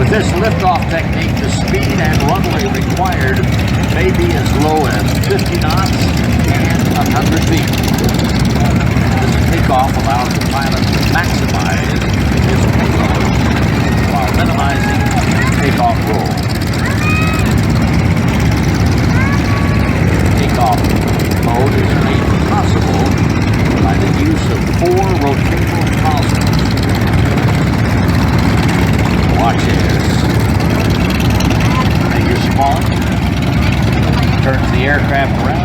With this liftoff technique, the speed and runway required may be as low as 50 knots and 100 feet. This takeoff allows the pilot to maximize his payload while minimizing takeoff roll. Takeoff mode is made possible by the use of 4 rotational nozzles. Watch this. Major Smalling turns the aircraft around